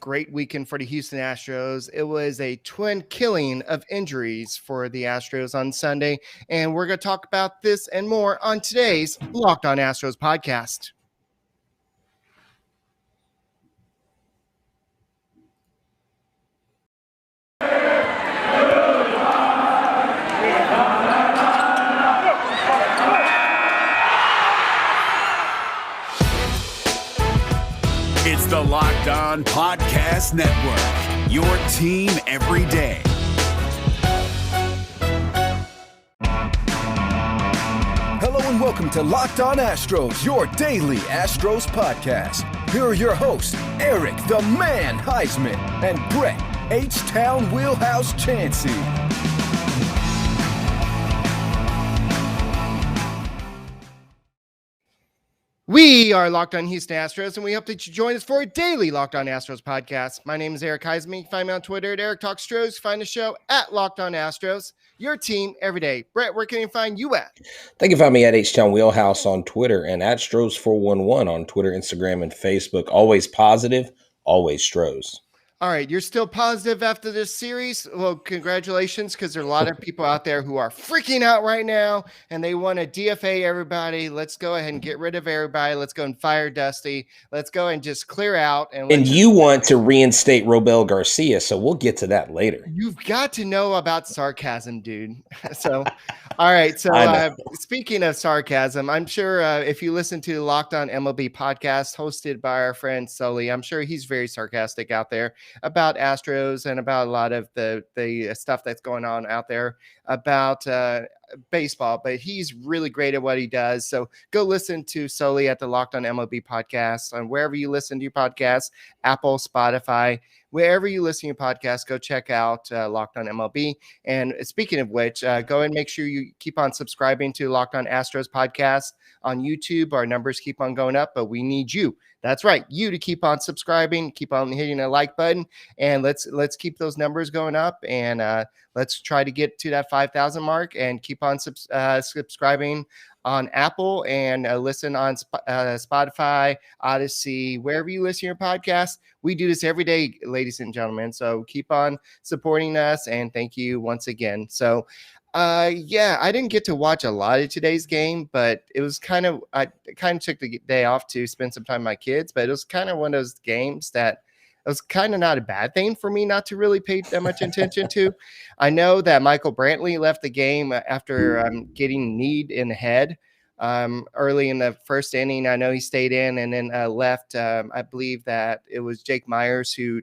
great weekend for the Houston Astros. It was a twin killing of injuries for the Astros on Sunday, and we're going to talk about this and more on today's Locked On Astros podcast. It's the Locked On Podcast Network, your team every day. Hello and welcome to Locked On Astros, your daily Astros podcast. Here are your hosts, Eric the Man Huysman and Brett H-Town Wheelhouse Chancey. We are Locked On Houston Astros, and we hope that you join us for a daily Locked On Astros podcast. My name is Eric Huysman. You can find me on Twitter at Eric Talks Astros. Find the show at Locked On Astros, your team every day. Brett, where can you find you at? They can find me at H-Town Wheelhouse on Twitter and at Stros411 on Twitter, Instagram, and Facebook. Always positive, always Stros. All right, you're still positive after this series. Well, congratulations, because there are a lot of people out there who are freaking out right now, and they want to DFA everybody. Let's go ahead and get rid of everybody. Let's go and fire Dusty. Let's go and just clear out. And you want to reinstate Robel Garcia, so we'll get to that later. You've got to know about sarcasm, dude. So, all right. So, speaking of sarcasm, I'm sure if you listen to the Locked On MLB podcast hosted by our friend Sully, I'm sure he's very sarcastic out there about Astros and about a lot of the stuff that's going on out there about baseball, but he's really great at what he does. So go listen to Sully at the Locked On MLB podcast on wherever you listen to your podcasts, Apple, Spotify, wherever you listen to your podcast, go check out Locked On MLB. And speaking of which, go and make sure you keep on subscribing to Locked On Astros podcast on YouTube. Our numbers keep on going up, but we need you. That's right, you to keep on subscribing, keep on hitting a like button, and let's keep those numbers going up, and let's try to get to that 5,000 mark, and keep on subscribing on Apple and listen on Spotify, Odyssey, wherever you listen to your podcast. We do this every day, ladies and gentlemen. So keep on supporting us, and thank you once again. So, I didn't get to watch a lot of today's game, but it was I kind of took the day off to spend some time with my kids, but it was kind of one of those games that it was kind of not a bad thing for me not to really pay that much attention to. I know that Michael Brantley left the game after getting kneed in the head early in the first inning. I know he stayed in and then left. I believe that it was Jake Myers who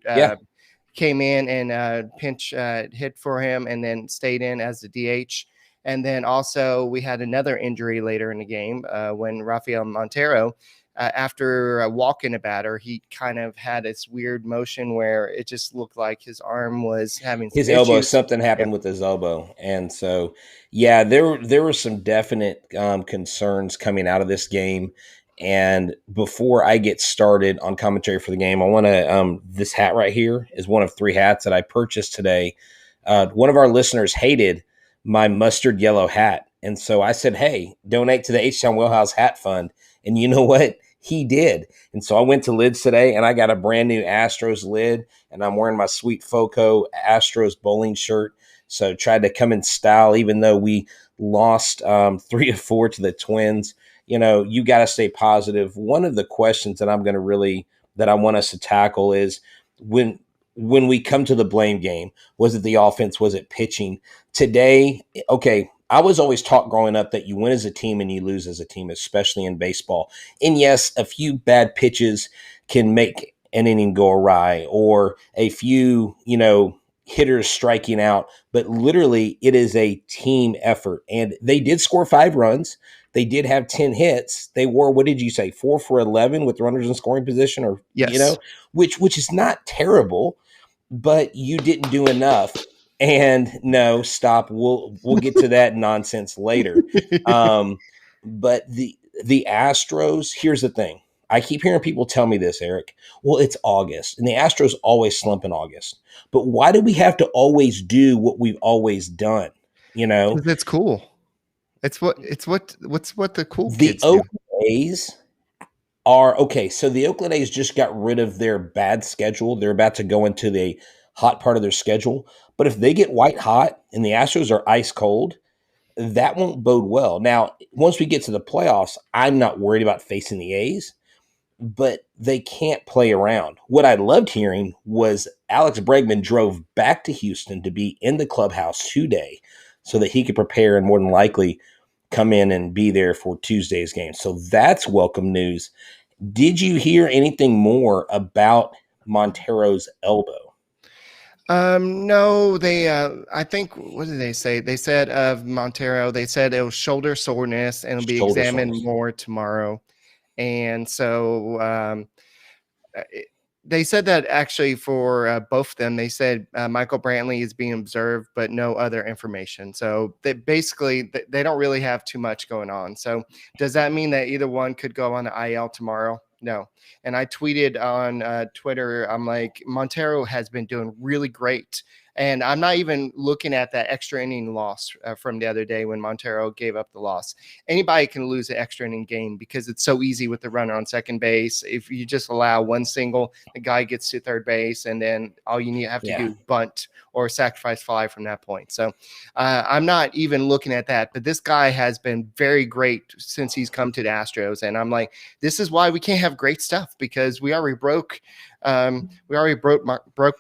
came in and pinch hit for him and then stayed in as the DH. And then also we had another injury later in the game when Rafael Montero, after walking a batter, he kind of had this weird motion where it just looked like his arm was having his elbow. Something happened with his elbow. And so, there were some definite concerns coming out of this game. And before I get started on commentary for the game, I want to this hat right here is one of 3 hats that I purchased today. One of our listeners hated my mustard yellow hat. And so I said, hey, donate to the H-Town Wheelhouse Hat Fund. And you know what? He did. And so I went to Lids today and I got a brand new Astros lid, and I'm wearing my sweet Foco Astros bowling shirt. So tried to come in style, even though we lost 3-4 to the Twins. You know, you got to stay positive. One of the questions that I want us to tackle is when we come to the blame game, was it the offense? Was it pitching? Today, okay, I was always taught growing up that you win as a team and you lose as a team, especially in baseball. And yes, a few bad pitches can make an inning go awry, or a few, hitters striking out, but literally it is a team effort. And they did score 5 runs. They did have 10 hits. They were, what did you say, 4 for 11 with runners in scoring position, or yes, which is not terrible, but you didn't do enough. And no, stop. We'll get to that nonsense later. But the Astros, here's the thing. I keep hearing people tell me this, Eric. Well, it's August, and the Astros always slump in August. But why do we have to always do what we've always done? It's cool. It's what the cool the kids Oakland A's are okay. So the Oakland A's just got rid of their bad schedule. They're about to go into the hot part of their schedule. But if they get white hot and the Astros are ice cold, that won't bode well. Now, once we get to the playoffs, I'm not worried about facing the A's, but they can't play around. What I loved hearing was Alex Bregman drove back to Houston to be in the clubhouse today so that he could prepare and more than likely come in and be there for Tuesday's game. So that's welcome news. Did you hear anything more about Montero's elbow? No, I think, what did they say? They said of Montero, they said it was shoulder soreness and it'll be Shoulder examined soreness. more tomorrow. And so, they said that actually for both of them, they said Michael Brantley is being observed, but no other information. So they basically, they don't really have too much going on. So does that mean that either one could go on the IL tomorrow? No. And I tweeted on Twitter, I'm like, Montero has been doing really great. And I'm not even looking at that extra inning loss from the other day when Montero gave up the loss. Anybody can lose an extra inning game because it's so easy with the runner on second base. If you just allow one single, the guy gets to third base, and then all you have to do is bunt or sacrifice fly from that point. So I'm not even looking at that. But this guy has been very great since he's come to the Astros. And I'm like, this is why we can't have great stuff, because we already broke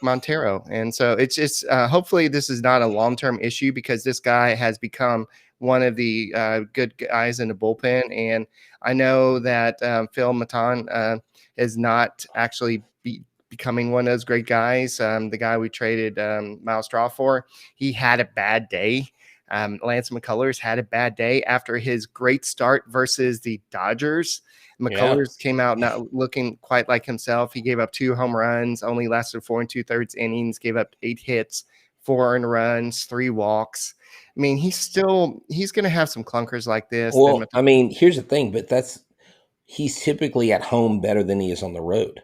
Montero. And so it's just hopefully this is not a long-term issue, because this guy has become one of the good guys in the bullpen. And I know that Phil Maton is not actually becoming one of those great guys. The guy we traded Miles Straw for, he had a bad day. Lance McCullers had a bad day after his great start versus the Dodgers. McCullers came out not looking quite like himself. He gave up 2 home runs, only lasted 4 2/3 innings, gave up 8 hits, 4 earned runs, 3 walks. I mean, he's going to have some clunkers like this. Well, I mean, here's the thing, but he's typically at home better than he is on the road.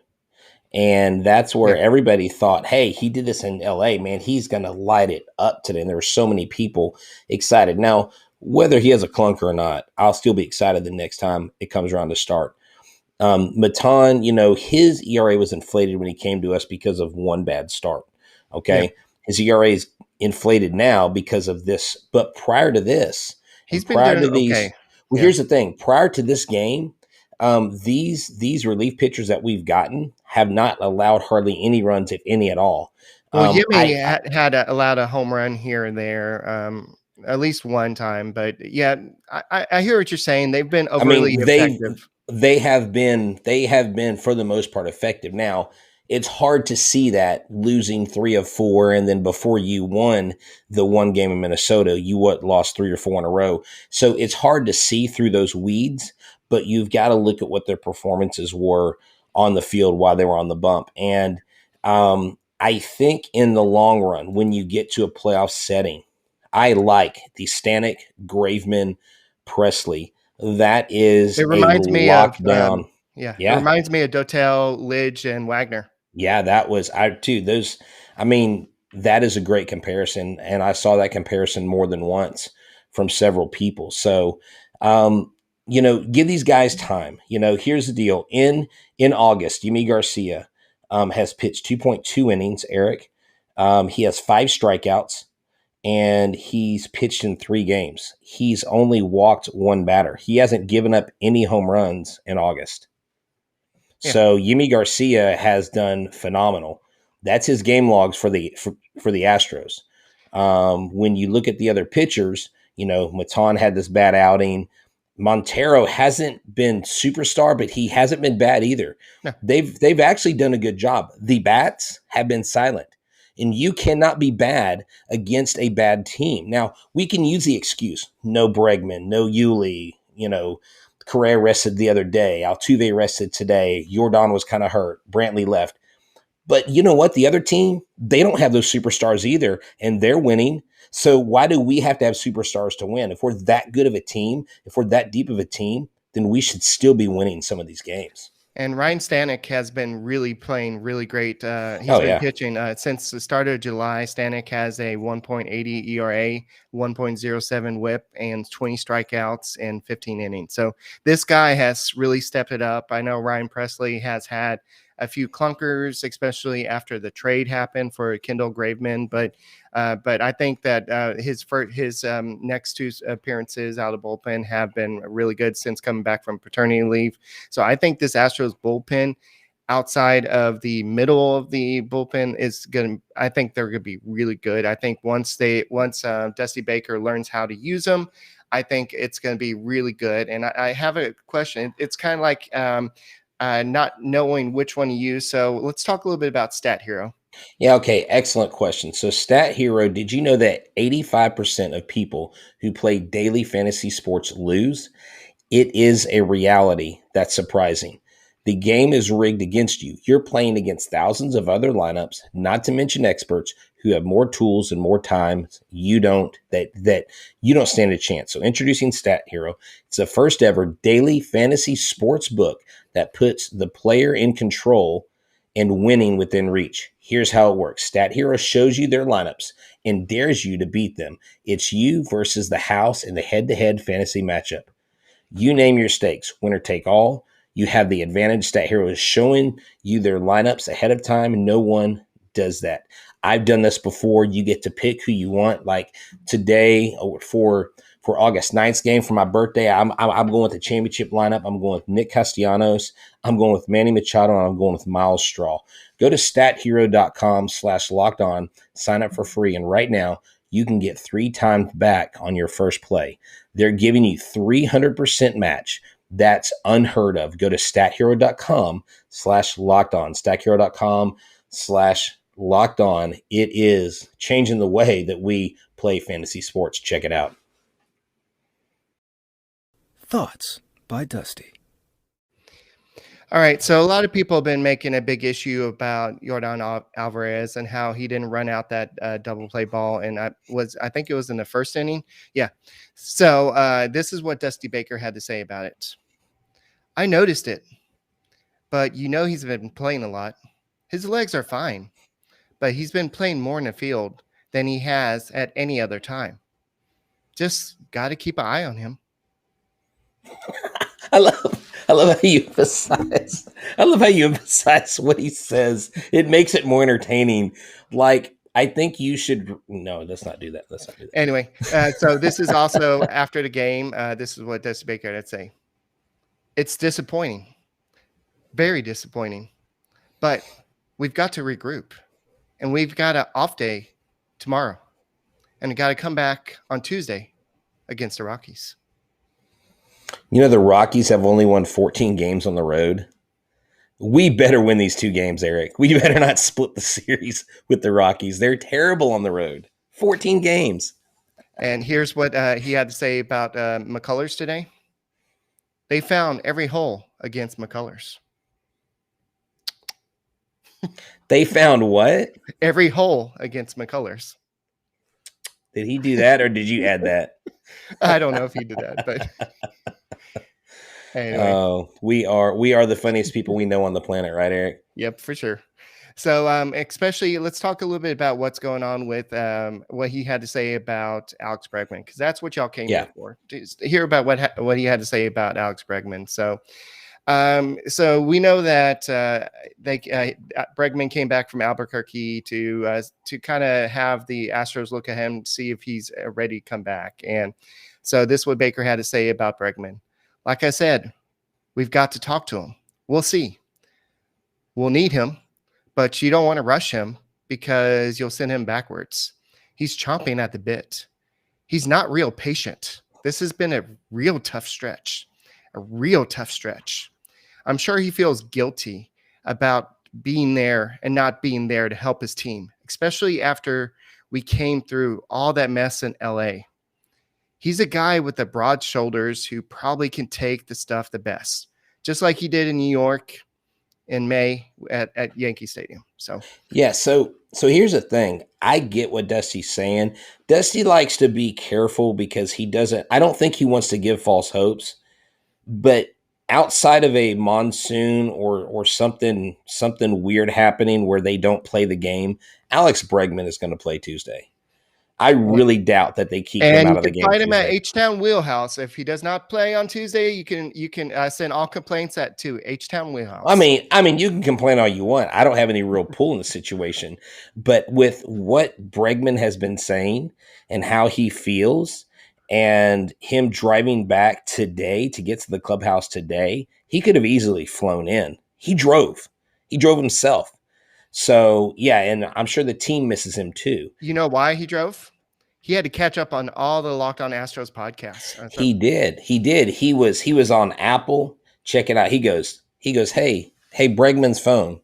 And that's where everybody thought, hey, he did this in LA, man, he's going to light it up today. And there were so many people excited. Now, whether he has a clunker or not, I'll still be excited the next time it comes around to start. Maton, his ERA was inflated when he came to us because of one bad start. Okay. Yeah. His ERA is inflated now because of this. But prior to this, he's been doing okay. Well, here's the thing. Prior to this game, these relief pitchers that we've gotten have not allowed hardly any runs, if any at all. Well, Jimmy had allowed a home run here and there, at least one time. But yeah, I hear what you're saying. They've been overly effective. They have been for the most part effective. Now, it's hard to see that losing 3 of 4, and then before you won the one game in Minnesota, you lost 3 or 4 in a row. So it's hard to see through those weeds, but you've got to look at what their performances were on the field while they were on the bump. And I think in the long run, when you get to a playoff setting, I like the Stanek, Graveman, Presley. That is it reminds a me lockdown. It reminds me of Dotel, Lidge, and Wagner. Yeah, that was that is a great comparison, and I saw that comparison more than once from several people. So, give these guys time. Here's the deal. In August, Yimi Garcia has pitched 2.2 innings, Eric. He has 5 strikeouts, and he's pitched in 3 games. He's only walked 1 batter. He hasn't given up any home runs in August. Yeah. So Yimi Garcia has done phenomenal. That's his game logs for the Astros. When you look at the other pitchers, Maton had this bad outing. Montero hasn't been superstar, but he hasn't been bad either. No. They've actually done a good job. The bats have been silent, and you cannot be bad against a bad team. Now, we can use the excuse, no Bregman, no Yuli, Correa rested the other day. Altuve rested today. Yordan was kind of hurt. Brantley left. But you know what? The other team, they don't have those superstars either, and they're winning. So why do we have to have superstars to win? If we're that good of a team, if we're that deep of a team, then we should still be winning some of these games. And Ryan Stanek has been really playing really great. He's Oh been yeah. pitching since the start of July. Stanek has a 1.80 ERA, 1.07 WHIP, and 20 strikeouts in 15 innings. So this guy has really stepped it up. I know Ryan Presley has had a few clunkers, especially after the trade happened for Kendall Graveman. But I think that his next two appearances out of bullpen have been really good since coming back from paternity leave. So I think this Astros bullpen, outside of the middle of the bullpen, is going to, I think they're going to be really good. I think once Dusty Baker learns how to use them, I think it's going to be really good. And I have a question. It's kind of like not knowing which one to use. So let's talk a little bit about Stat Hero. Yeah, okay, excellent question. So Stat Hero, did you know that 85% of people who play daily fantasy sports lose? It is a reality that's surprising. The game is rigged against you. You're playing against thousands of other lineups, not to mention experts who have more tools and more time. You don't stand a chance. So introducing Stat Hero. It's the first ever daily fantasy sports book that puts the player in control and winning within reach. Here's how it works. Stat Hero shows you their lineups and dares you to beat them. It's you versus the house in the head-to-head fantasy matchup. You name your stakes, winner take all. You have the advantage. Stat Hero is showing you their lineups ahead of time. No one does that. I've done this before. You get to pick who you want. Like today for August 9th game for my birthday, I'm going with the championship lineup. I'm going with Nick Castellanos. I'm going with Manny Machado, and I'm going with Miles Straw. Go to stathero.com/lockedon, sign up for free, and right now you can get 3 times back on your first play. They're giving you 300% match. That's unheard of. Go to stathero.com/lockedon, stathero.com/lockedon. It is changing the way that we play fantasy sports. Check it out. Thoughts by Dusty. All right, so a lot of people have been making a big issue about Yordan Alvarez and how he didn't run out that double play ball, and I think it was in the first inning. Yeah. So this is what Dusty Baker had to say about it. I noticed it, but he's been playing a lot. His legs are fine, but he's been playing more in the field than he has at any other time. Just got to keep an eye on him. I love how you emphasize. I love how you emphasize what he says. It makes it more entertaining. Like, I think you should. No, let's not do that. Anyway, so this is also after the game. This is what Dusty Baker had to say. It's disappointing, very disappointing, but we've got to regroup, and we've got an off day tomorrow, and we got to come back on Tuesday against the Rockies. The Rockies have only won 14 games on the road. We better win these 2 games, Eric. We better not split the series with the Rockies. They're terrible on the road. 14 games. And here's what he had to say about McCullers today. They found every hole against McCullers. They found what? Every hole against McCullers. Did he do that, or did you add that? I don't know if he did that, but anyway. Oh, we are the funniest people we know on the planet, right, Eric? Yep, for sure. So especially, let's talk a little bit about what's going on with what he had to say about Alex Bregman, because that's what y'all came here for, to hear about what he had to say about Alex Bregman. So we know that Bregman came back from Albuquerque to kind of have the Astros look at him, see if he's ready to come back. And so this is what Baker had to say about Bregman. Like I said, we've got to talk to him. We'll see. We'll need him, but you don't want to rush him because you'll send him backwards. He's chomping at the bit. He's not real patient. This has been a real tough stretch. I'm sure he feels guilty about being there and not being there to help his team, especially after we came through all that mess in LA. He's a guy with the broad shoulders who probably can take the stuff the best, just like he did in New York in May at Yankee Stadium. So here's the thing. I get what Dusty's saying. Dusty likes to be careful because I don't think he wants to give false hopes, but outside of a monsoon or something weird happening where they don't play the game, Alex Bregman is going to play Tuesday. I really doubt that they keep him out of the game. And you can find him Tuesday. at H-Town Wheelhouse. If he does not play on Tuesday, you can send all complaints to H-Town Wheelhouse. I mean, you can complain all you want. I don't have any real pull in the situation, but with what Bregman has been saying and how he feels, and him driving back today to get to the clubhouse today, he could have easily flown in. He drove himself. So, yeah, and I'm sure the team misses him too. You know why he drove? He had to catch up on all the Locked On Astros podcasts. He did. He was on Apple. Check it out. He goes, hey, Bregman's phone.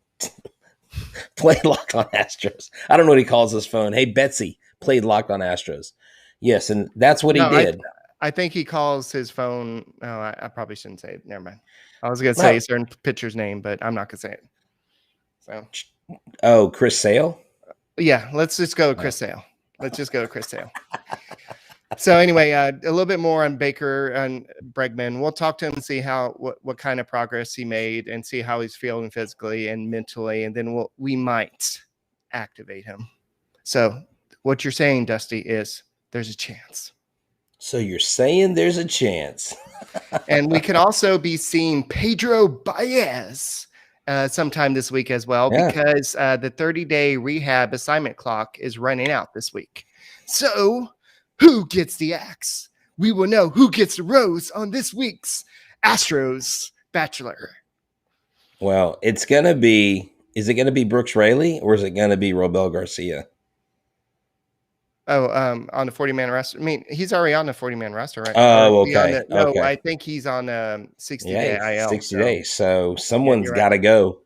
Play Locked On Astros. I don't know what he calls his phone. Hey, Betsy, played Locked On Astros. Yes, and that's what he did. I think he calls his phone. Oh, I probably shouldn't say it. Never mind. I was going to say a certain pitcher's name, but I'm not going to say it. So. Oh, Chris Sale? Yeah, let's just go with Chris Sale. So anyway, a little bit more on Baker and Bregman. We'll talk to him and see what kind of progress he made and see how he's feeling physically and mentally, and then we might activate him. So what you're saying, Dusty, is there's a chance. So you're saying there's a chance. And we could also be seeing Pedro Baez sometime this week as well, because the 30-day rehab assignment clock is running out this week. So who gets the axe? We will know who gets the rose on this week's Astros Bachelor. Well, is it going to be Brooks Raley or is it going to be Robel Garcia? Oh, on the 40-man roster. I mean, he's already on the 40-man roster, right? Oh, okay. Okay. I think he's on 60-day IL. 60 days. So someone's got to go.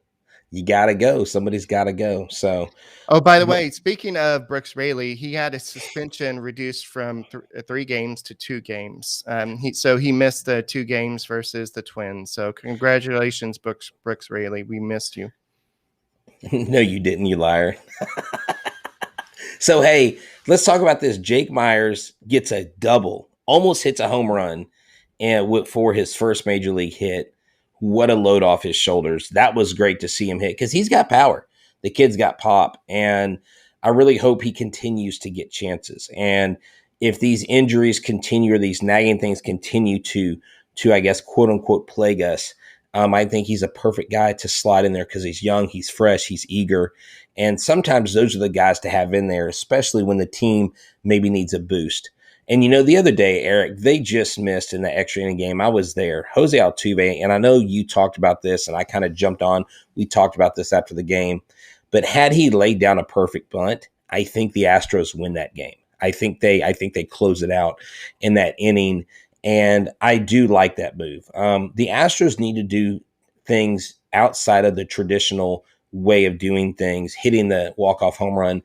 You got to go. Somebody's got to go. So. Oh, by the way, speaking of Brooks Raley, he had a suspension reduced from 3 games to 2 games. He missed the 2 games versus the Twins. So congratulations, Brooks Raley. We missed you. No, you didn't, you liar. So, hey, let's talk about this. Jake Myers gets a double, almost hits a home run for his first major league hit. What a load off his shoulders. That was great to see him hit because he's got power. The kid's got pop, and I really hope he continues to get chances. And if these injuries continue or these nagging things continue to I guess, quote unquote, plague us, I think he's a perfect guy to slide in there because he's young, he's fresh, he's eager. And sometimes those are the guys to have in there, especially when the team maybe needs a boost. And, the other day, Eric, they just missed in the extra inning game. I was there. Jose Altuve, and I know you talked about this, and I kind of jumped on. We talked about this after the game. But had he laid down a perfect bunt, I think the Astros win that game. I think they close it out in that inning. And I do like that move. The Astros need to do things outside of the traditional way of doing things, hitting the walk-off home run.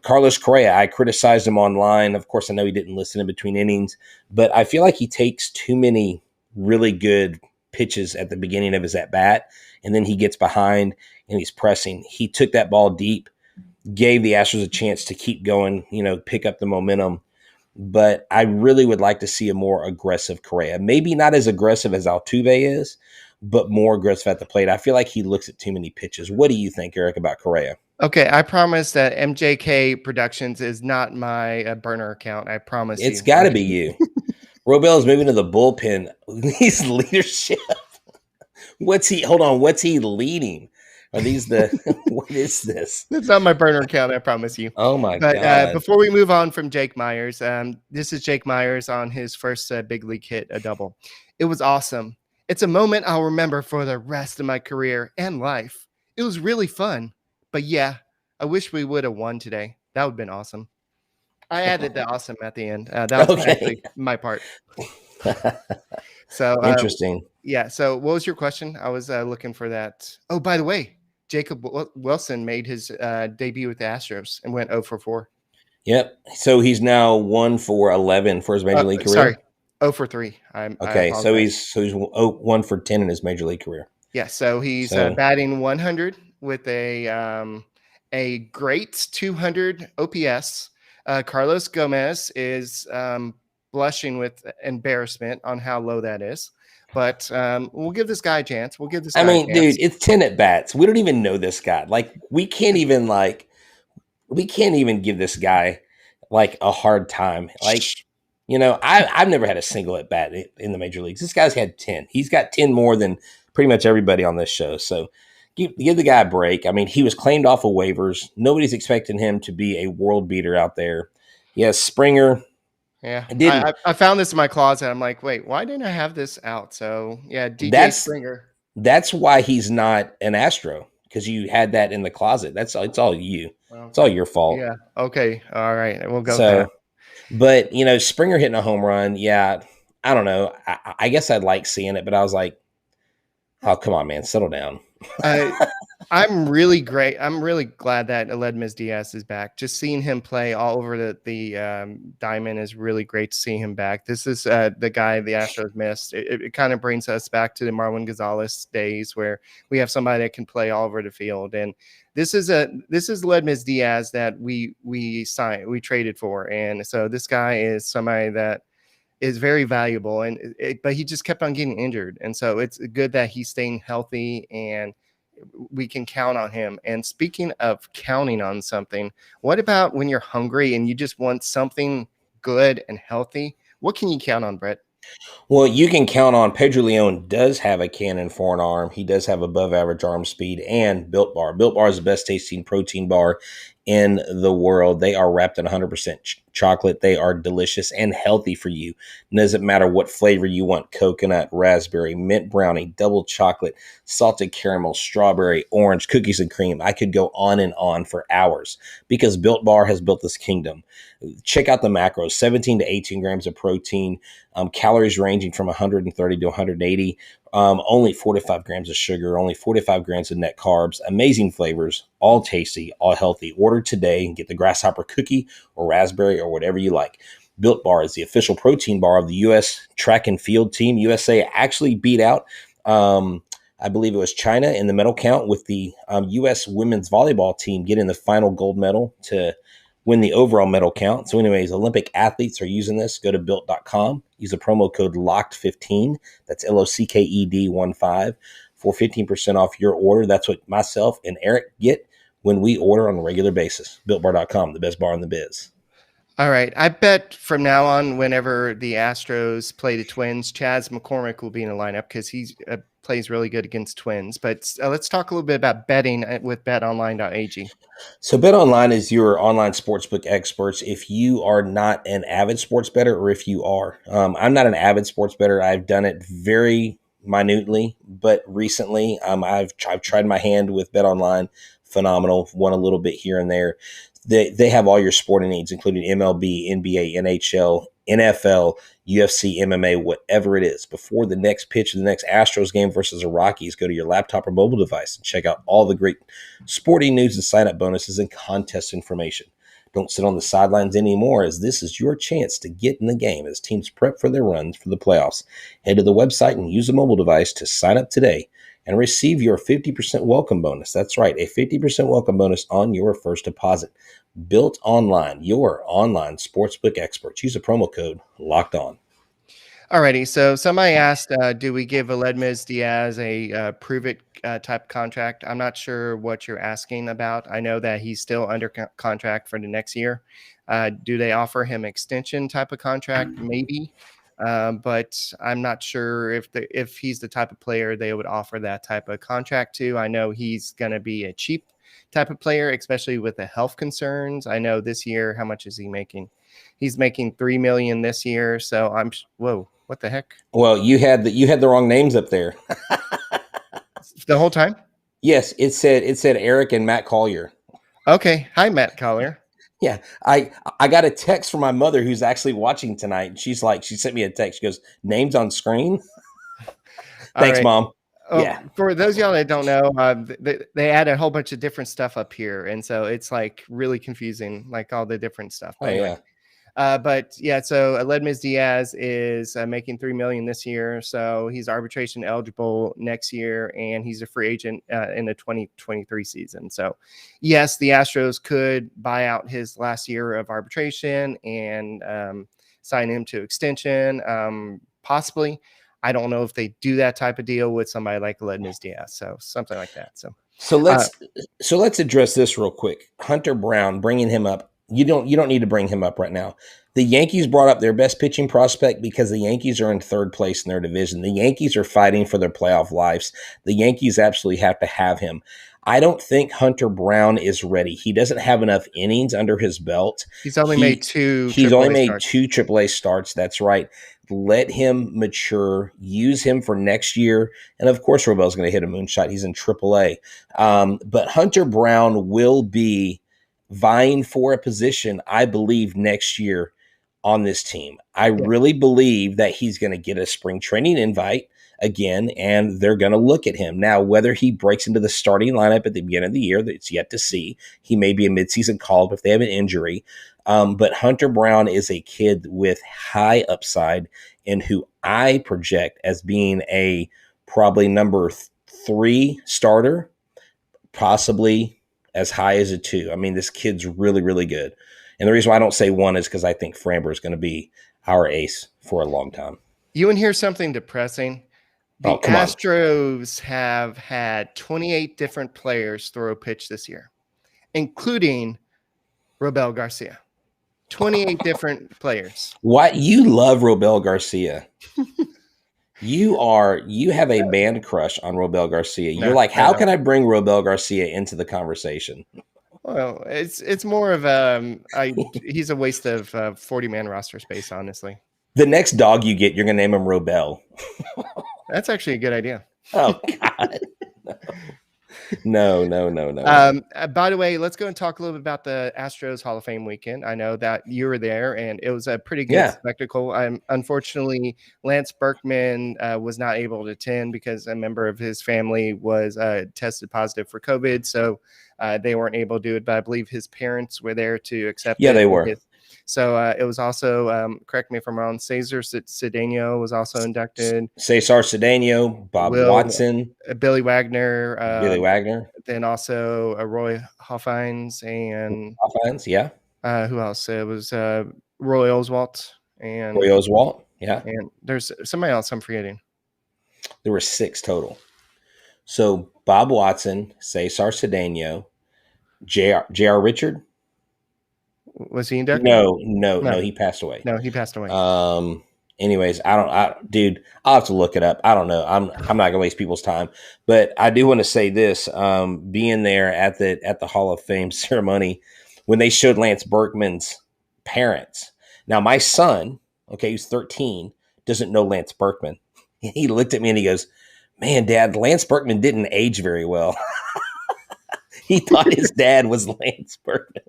Carlos Correa, I criticized him online. Of course, I know he didn't listen in between innings, but I feel like he takes too many really good pitches at the beginning of his at-bat, and then he gets behind and he's pressing. He took that ball deep, gave the Astros a chance to keep going, pick up the momentum. But I really would like to see a more aggressive Correa. Maybe not as aggressive as Altuve is, but more aggressive at the plate. I feel like he looks at too many pitches. What do you think, Eric, about Correa? Okay, I promise that MJK Productions is not my burner account. I promise it's got to be you. Robel is moving to the bullpen. He's leadership. What's he leading? Are these what is this? It's not my burner account, I promise you. Oh my God. Before we move on from Jake Myers, this is Jake Myers on his first big league hit, a double. It was awesome. It's a moment I'll remember for the rest of my career and life. It was really fun. But yeah, I wish we would have won today. That would have been awesome. I added the awesome at the end. That was actually my part. So interesting. Yeah. So what was your question? I was looking for that. Oh, by the way, Jacob Wilson made his debut with the Astros and went 0 for 4. Yep. So he's now 1 for 11 for his major league career. Sorry, 0 for 3. Okay. So he's 1 for 10 in his major league career. Yeah. So he's batting 100 with a great 200 OPS. Carlos Gomez is blushing with embarrassment on how low that is. but we'll give this guy a chance. I mean, dude, it's 10 at bats. We don't even know this guy. Like, we can't even give this guy like a hard time. Like, I've never had a single at bat in the major leagues. This guy's had 10. He's got 10 more than pretty much everybody on this show. So give the guy a break. I mean, he was claimed off of waivers. Nobody's expecting him to be a world beater out there. Yes, Springer. Yeah, I found this in my closet. I'm like, wait, why didn't I have this out? So yeah, DJ Springer. That's why he's not an Astro, because you had that in the closet. It's all you. Well, it's all your fault. Yeah. Okay. All right. We'll go. So, but Springer hitting a home run. Yeah, I don't know. I guess I'd like seeing it, but I was like, oh, come on, man, settle down. I'm really glad that Aledmys Diaz is back. Just seeing him play all over the diamond is really great to see him back. This is the guy the Astros missed. It kind of brings us back to the Marwin Gonzalez days where we have somebody that can play all over the field. And this is Aledmys Diaz that we traded for. And so this guy is somebody that is very valuable, but he just kept on getting injured. And so it's good that he's staying healthy and we can count on him. And speaking of counting on something, what about when you're hungry and you just want something good and healthy? What can you count on, Brett? Well, you can count on Pedro Leon does have a cannon for an arm. He does have above average arm speed, and Built Bar. Built Bar is the best tasting protein bar in the world. They are wrapped in 100% chocolate. They are delicious and healthy for you. It doesn't matter what flavor you want: coconut, raspberry, mint brownie, double chocolate, salted caramel, strawberry, orange, cookies and cream. I could go on for hours because Built Bar has built this kingdom. Check out the macros: 17 to 18 grams of protein, calories ranging from 130 to 180, only 4 to 5 grams of sugar, only 4 to 5 grams of net carbs, amazing flavors, all tasty, all healthy. Order today and get the grasshopper cookie or raspberry or whatever you like. Built Bar is the official protein bar of the U.S. track and field team. USA actually beat out, I believe it was China in the medal count, with the U.S. women's volleyball team getting the final gold medal to win the overall medal count. So anyways, Olympic athletes are using this. Go to built.com. Use the promo code LOCKED15. That's LOCKED15 for 15% off your order. That's what myself and Eric get when we order on a regular basis. BuiltBar.com, the best bar in the biz. All right. I bet from now on, whenever the Astros play the Twins, Chas McCormick will be in the lineup because he plays really good against Twins. But let's talk a little bit about betting with betonline.ag. So BetOnline is your online sportsbook experts. If you are not an avid sports bettor, or if you are, I'm not an avid sports bettor. I've done it very minutely, but recently I've tried my hand with BetOnline. Phenomenal. Won a little bit here and there. They have all your sporting needs, including MLB, NBA, NHL, NFL, UFC, MMA, whatever it is. Before the next pitch of the next Astros game versus the Rockies, go to your laptop or mobile device and check out all the great sporting news and sign-up bonuses and contest information. Don't sit on the sidelines anymore, as this is your chance to get in the game as teams prep for their runs for the playoffs. Head to the website and use a mobile device to sign up today and receive your 50% welcome bonus. That's right, a 50% welcome bonus on your first deposit. Built Online, your online sportsbook experts. Use a promo code LOCKEDON. Alrighty, so somebody asked, do we give Aledmys Diaz a prove-it type contract? I'm not sure what you're asking about. I know that he's still under contract for the next year. Do they offer him extension type of contract? Maybe. But I'm not sure if he's the type of player they would offer that type of contract to. I know he's going to be a cheap type of player, especially with the health concerns. I know this year, how much is he making? He's making $3 million this year. So whoa, what the heck? Well, you had the wrong names up there. The whole time? Yes, it said Eric and Matt Collier. Okay, hi Matt Collier. Yeah, I got a text from my mother who's actually watching tonight. She sent me a text. She goes, names on screen. Thanks, right. Mom. Oh, yeah. For those of y'all that don't know, they add a whole bunch of different stuff up here, and so it's like really confusing, like all the different stuff. Oh yeah. But yeah, so Aledmys Diaz is making $3 million this year, so he's arbitration eligible next year, and he's a free agent in the 2023 season. So yes, the Astros could buy out his last year of arbitration and sign him to extension, possibly. I don't know if they do that type of deal with somebody like Lednes Diaz. So something like that. So let's address this real quick. Hunter Brown, bringing him up. You don't need to bring him up right now. The Yankees brought up their best pitching prospect because the Yankees are in third place in their division. The Yankees are fighting for their playoff lives. The Yankees absolutely have to have him. I don't think Hunter Brown is ready. He doesn't have enough innings under his belt. He's only made two AAA starts. That's right. Let him mature. Use him for next year. And of course, Robel's going to hit a moonshot. He's in AAA. But Hunter Brown will be vying for a position, I believe, next year on this team. I really believe that he's going to get a spring training invite again, and they're going to look at him. Now, whether he breaks into the starting lineup at the beginning of the year, that's yet to see. He may be a midseason call-up if they have an injury. But Hunter Brown is a kid with high upside and who I project as being a probably number 3 starter, possibly as high as a 2. I mean, this kid's really, really good. And the reason why I don't say 1 is because I think Framber is going to be our ace for a long time. You want to hear something depressing? The Astros have had 28 different players throw a pitch this year, including Robel Garcia. 28 different players. What? You love Robel Garcia. You have a man crush on Robel Garcia. You're like, how can I bring Robel Garcia into the conversation? Well, it's more of he's a waste of 40-man roster space, honestly. The next dog you get, you're going to name him Robel. That's actually a good idea. Oh, God. No. By the way, let's go and talk a little bit about the Astros Hall of Fame weekend. I know that you were there, and it was a pretty good spectacle. Unfortunately, Lance Berkman was not able to attend because a member of his family was tested positive for COVID, so they weren't able to do it. But I believe his parents were there to accept it. Yeah, they were. So it was also, correct me if I'm wrong, Cesar Cedeno was also inducted. Cesar Cedeno, Bob Watson. Billy Wagner. Then also Roy Hoffines and Hoffines, yeah. Who else? It was Roy Oswalt. Yeah. And there's somebody else I'm forgetting. There were 6 total. So Bob Watson, Cesar Cedeno, J.R. Richard. Was he inducted? No, he passed away. No, he passed away. Anyways, dude, I'll have to look it up. I don't know. I'm not gonna waste people's time, but I do want to say this: being there at the Hall of Fame ceremony when they showed Lance Berkman's parents. Now, my son, who's 13, doesn't know Lance Berkman. He looked at me and he goes, "Man, Dad, Lance Berkman didn't age very well." He thought his dad was Lance Berkman.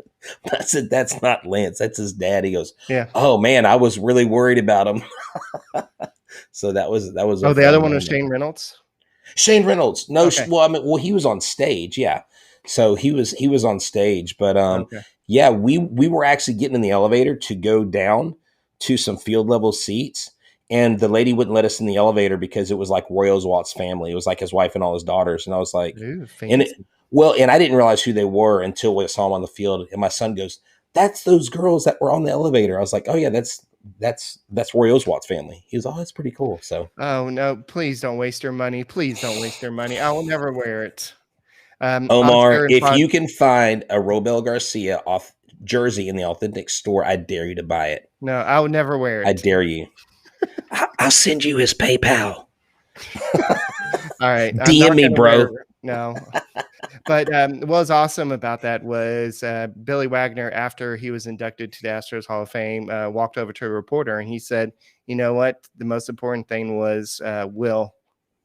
I said, "That's not Lance. That's his dad." He goes, "Yeah. Oh man, I was really worried about him." So that was. Oh, the other one was Shane Reynolds. Shane Reynolds. No, okay. Well, he was on stage. Yeah. So he was on stage, but yeah, we were actually getting in the elevator to go down to some field level seats. And the lady wouldn't let us in the elevator because it was like Roy Oswalt's family. It was like his wife and all his daughters. And I was like, ooh, and I didn't realize who they were until we saw them on the field. And my son goes, "That's those girls that were on the elevator." I was like, "Oh yeah, that's Roy Oswalt's family." He was, "Oh, that's pretty cool." So, oh no, please don't waste your money. Please don't waste your money. I will never wear it. Omar, if you can find a Robel Garcia off jersey in the authentic store, I dare you to buy it. No, I would never wear it. I dare you. I'll send you his PayPal. All right, DM me, bro. No, but what was awesome about that was Billy Wagner, after he was inducted to the Astros Hall of Fame, walked over to a reporter and he said, "You know what? The most important thing was Will,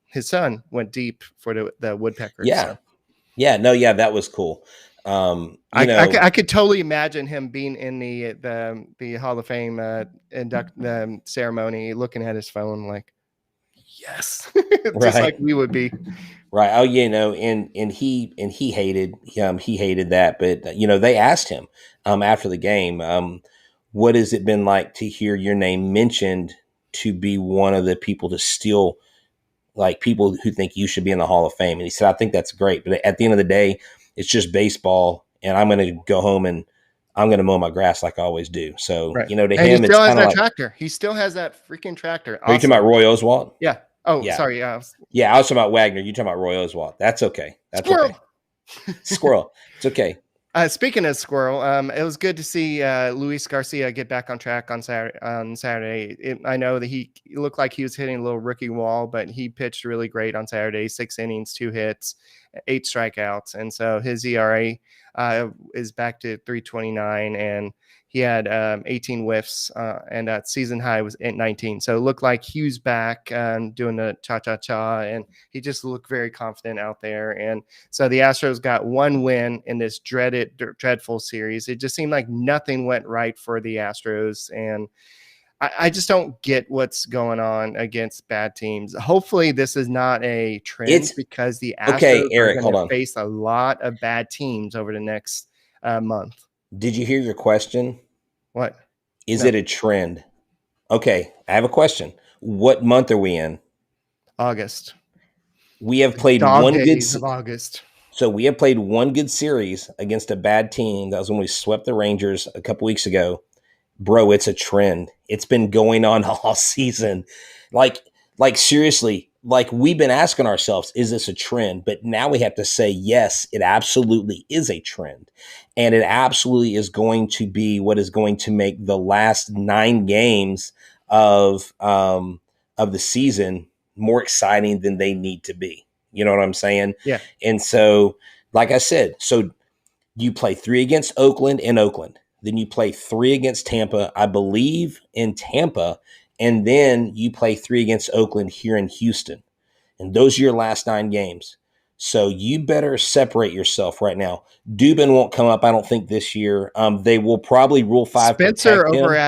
his son, went deep for the Woodpeckers." Yeah, so. That was cool. I could totally imagine him being in the Hall of Fame ceremony, looking at his phone like, yes, just like we would be. Right. Oh, and he hated that, but they asked him after the game, what has it been like to hear your name mentioned to be one of the people to steal, like people who think you should be in the Hall of Fame? And he said, "I think that's great, but at the end of the day, it's just baseball, and I'm going to go home and I'm going to mow my grass like I always do. So, Right. to And he him, it's still has kind of that like, tractor. He still has that freaking tractor. are you talking Awesome. about Roy Oswalt? Yeah. Oh, Yeah. sorry. Yeah. I was talking about Wagner. You talking about Roy Oswalt. That's okay. That's Squirrel. okay. Squirrel. It's okay. Speaking of squirrel, it was good to see Luis Garcia get back on track on Saturday. I know that he looked like he was hitting a little rookie wall, but he pitched really great on Saturday. 6 innings, 2 hits, 8 strikeouts, and so his ERA is back to 3.29, and he had 18 whiffs, and that season high was at 19. So it looked like Hughes back doing the cha-cha-cha, and he just looked very confident out there. And so the Astros got 1 win in this dreadful series. It just seemed like nothing went right for the Astros, and I just don't get what's going on against bad teams. Hopefully this is not a trend, because the Astros okay, Eric, are hold going on. to face a lot of bad teams over the next month. Did you hear your question? What? Is it a trend? Okay, I have a question. What month are we in? August. We have played Dog days of August. So we have played one good series against a bad team. That was when we swept the Rangers a couple weeks ago. Bro, it's a trend. It's been going on all season. Like seriously, like we've been asking ourselves, is this a trend? But now we have to say, yes, it absolutely is a trend. And it absolutely is going to be what is going to make the last 9 games of the season more exciting than they need to be. You know what I'm saying? Yeah. And so, like I said, so you play 3 against Oakland in Oakland. Then you play 3 against Tampa, I believe, in Tampa. And then you play 3 against Oakland here in Houston. And those are your last 9 games. So you better separate yourself right now. Dubin won't come up, I don't think, this year. They will probably Rule 5 Spencer over him.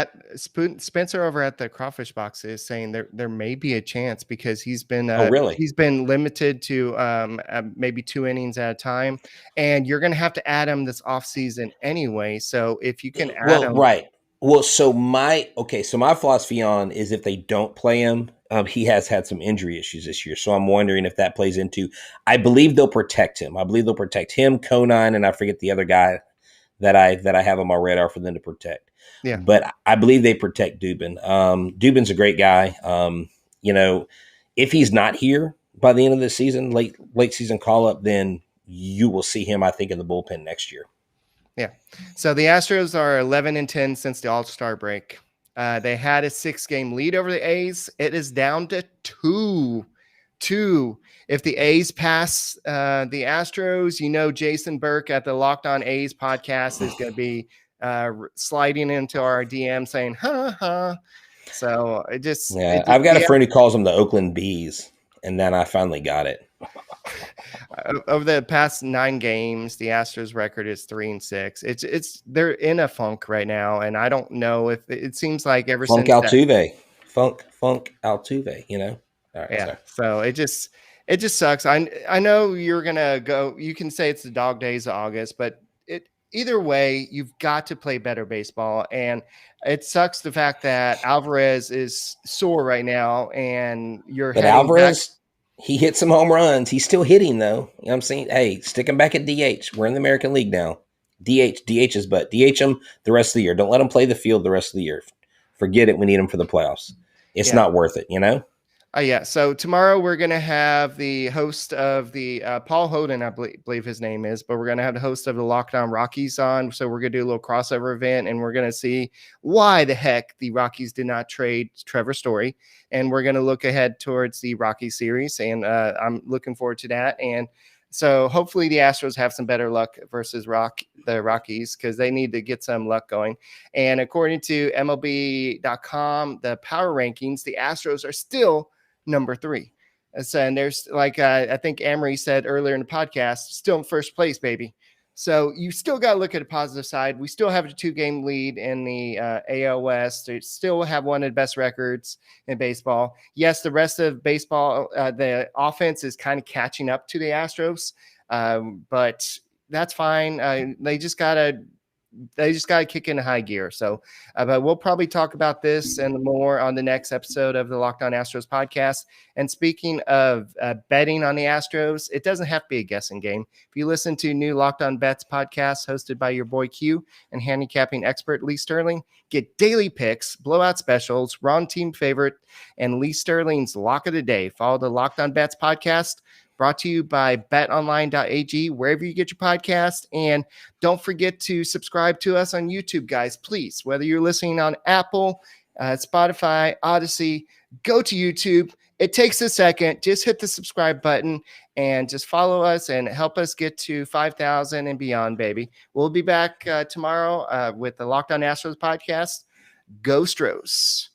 at the Crawfish Box is saying there may be a chance, because he's been really? He's been limited to maybe 2 innings at a time, and you're going to have to add him this offseason anyway. So if you can add him, right. Well, so my philosophy on is, if they don't play him, he has had some injury issues this year. So I'm wondering if that plays into, I believe they'll protect him. I believe they'll protect him, Conine, and I forget the other guy that I have on my radar for them to protect. Yeah. But I believe they protect Dubin. Dubin's a great guy. If he's not here by the end of the season, late season call up, then you will see him, I think, in the bullpen next year. Yeah. So the Astros are 11-10 since the All-Star break. They had a 6-game lead over the A's. It is down to 2. If the A's pass the Astros, Jason Burke at the Locked On A's podcast is going to be sliding into our DM saying, ha. So I've got a friend who calls them the Oakland Bees, and then I finally got it. Over the past 9 games, the Astros record is 3-6. They're in a funk right now, and I don't know if it seems like ever Funk since Altuve, Funk Altuve, All right, yeah. sorry. So it just sucks. I know you're gonna go. You can say it's the dog days of August, but either way, you've got to play better baseball, and it sucks the fact that Alvarez is sore right now, and but Alvarez. He hit some home runs. He's still hitting, though. You know what I'm saying? Hey, stick him back at DH. We're in the American League now. DH is but. DH him the rest of the year. Don't let him play the field the rest of the year. Forget it. We need him for the playoffs. It's not worth it, Yeah. So tomorrow we're going to have the host of the Paul Hoden, I believe his name is, but we're going to have the host of the Lockdown Rockies on. So we're going to do a little crossover event, and we're going to see why the heck the Rockies did not trade Trevor Story. And we're going to look ahead towards the Rockies series, and I'm looking forward to that. And so hopefully the Astros have some better luck versus the Rockies, because they need to get some luck going. And according to MLB.com, the power rankings, the Astros are still number 3. And there's I think Amory said earlier in the podcast, still in first place, baby. So you still got to look at the positive side. We still have a 2-game lead in the AL West. They still have one of the best records in baseball. Yes, the rest of baseball, the offense is kind of catching up to the Astros, but that's fine. They just got to they just got to kick into high gear. So, but we'll probably talk about this and more on the next episode of the Locked On Astros podcast. And speaking of betting on the Astros, it doesn't have to be a guessing game. If you listen to new Locked On Bets podcast hosted by your boy Q and handicapping expert Lee Sterling, get daily picks, blowout specials, wrong team favorite, and Lee Sterling's lock of the day. Follow the Locked On Bets podcast, brought to you by betonline.ag, wherever you get your podcast. And don't forget to subscribe to us on YouTube, guys, please. Whether you're listening on Apple, Spotify, Odyssey, go to YouTube. It takes a second. Just hit the subscribe button and just follow us and help us get to 5,000 and beyond, baby. We'll be back tomorrow with the Locked On Astros podcast. Go Stros.